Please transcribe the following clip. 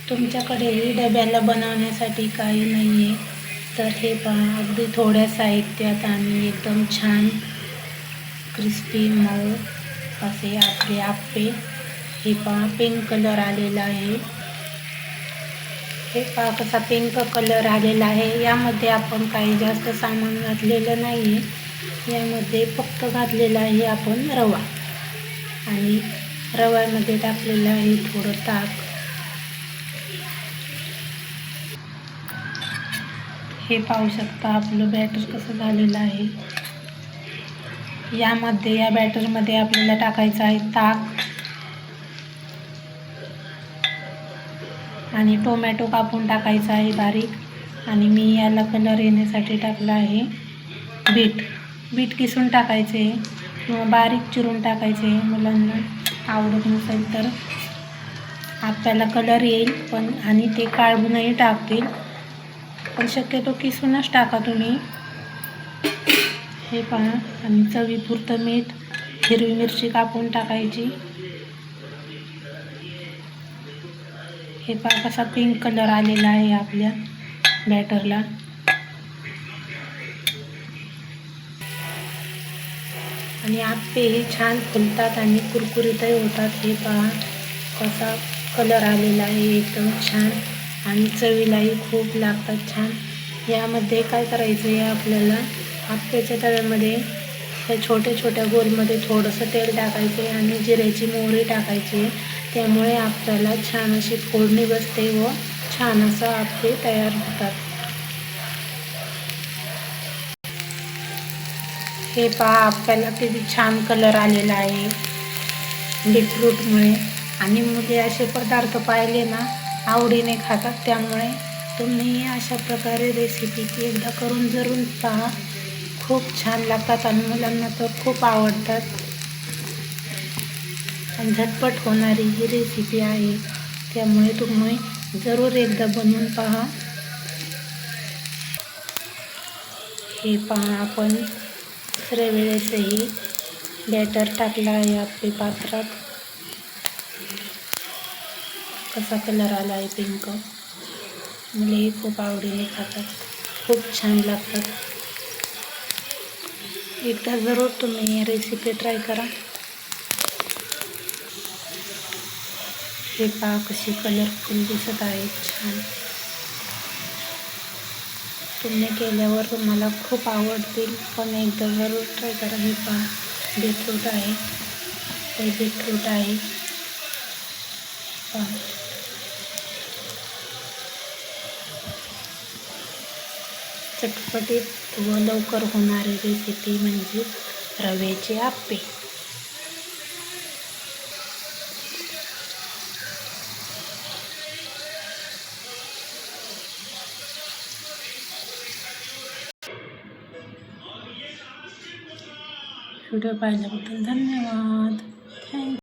तुमच्याकडेही डब्याला बनवण्यासाठी काही नाही आहे तर हे पहा, अगदी थोड्या साहित्यात आणि एकदम छान क्रिस्पी मऊ असे आपले आप्पे. हे पहा, पिंक कलर आलेला आहे. हे पहा कसा पिंक कलर आलेला आहे. यामध्ये आपण काही जास्त सामान घातलेलं नाही आहे. यामध्ये फक्त घातलेलं आहे आपण रवा आणि रव्यामध्ये टाकलेलं आहे थोडं ताक. हे पाहू शकता आपलं बॅटर कसं झालेलं आहे. या बॅटरमध्ये आपल्याला टाकायचं आहे ताक आणि टोमॅटो कापून टाकायचा आहे बारीक. आणि मी याला कलर येण्यासाठी टाकला आहे बीट किसून टाकायचे किंवा बारीक चिरून टाकायचे. मुलांना आवडत नसेल तर आपल्याला कलर येईल पण आणि ते काढूनही टाकतील, पण शक्यतो किसूनच टाका तुम्ही. हे पहा, आणि चवीपुरतं मीठ, हिरवी मिरची कापून टाकायची. हे पहा कसा पिंक कलर आलेला आहे आपल्या बॅटरला. आणि आप्पे हे छान फुलतात आणि कुरकुरीतही होतात. हे पहा कसा कलर आलेला आहे, एकदम छान आणि चवीलाही खूप लागतात छान. यामध्ये काय करायचं आहे आपल्याला, आप्प्याच्या तव्यामध्ये त्या छोट्या गोलमध्ये थोडंसं तेल टाकायचे आणि जिऱ्याची मोहरी टाकायची. त्यामुळे आपल्याला छान अशी फोडणी बसते व छान असं आप्पे तयार होतात. हे पहा आप्प्याला किती छान कलर आलेला आहे बीटरूटमुळे. आणि मुले असे पदार्थ पाहिले ना आवडीने खातात. त्यामुळे तुम्ही अशा प्रकारे रेसिपी एकदा करून जरूर पहा. खूप छान लागतात आणि मुलांना तर खूप आवडतात. आणि झटपट होणारी ही रेसिपी आहे, त्यामुळे तुम्ही जरूर एकदा बनवून पहा. हे पहा, आपण दुसऱ्या वेळेसही बॅटर टाकला आहे आपल्या पात्रात. कसा कलर आला आहे पिंक. मुलेही खूप आवडीने खातात, खूप छान लागतात. एकदा जरूर तुम्ही ही रेसिपी ट्राय करा. हे पहा कशी कलरफुल दिसत आहे, छान. तुम्ही केल्यावर तुम्हाला खूप आवडतील, पण एकदा जरूर ट्राय करा. हे पहा बीटरूट आहे, हे बीटरूट आहे पहा. चटपटीत व लवकर होणारी रेसिपी म्हणजे रव्याचे आप्पे. व्हिडिओ पाहिल्याबद्दल धन्यवाद. थँक्यू.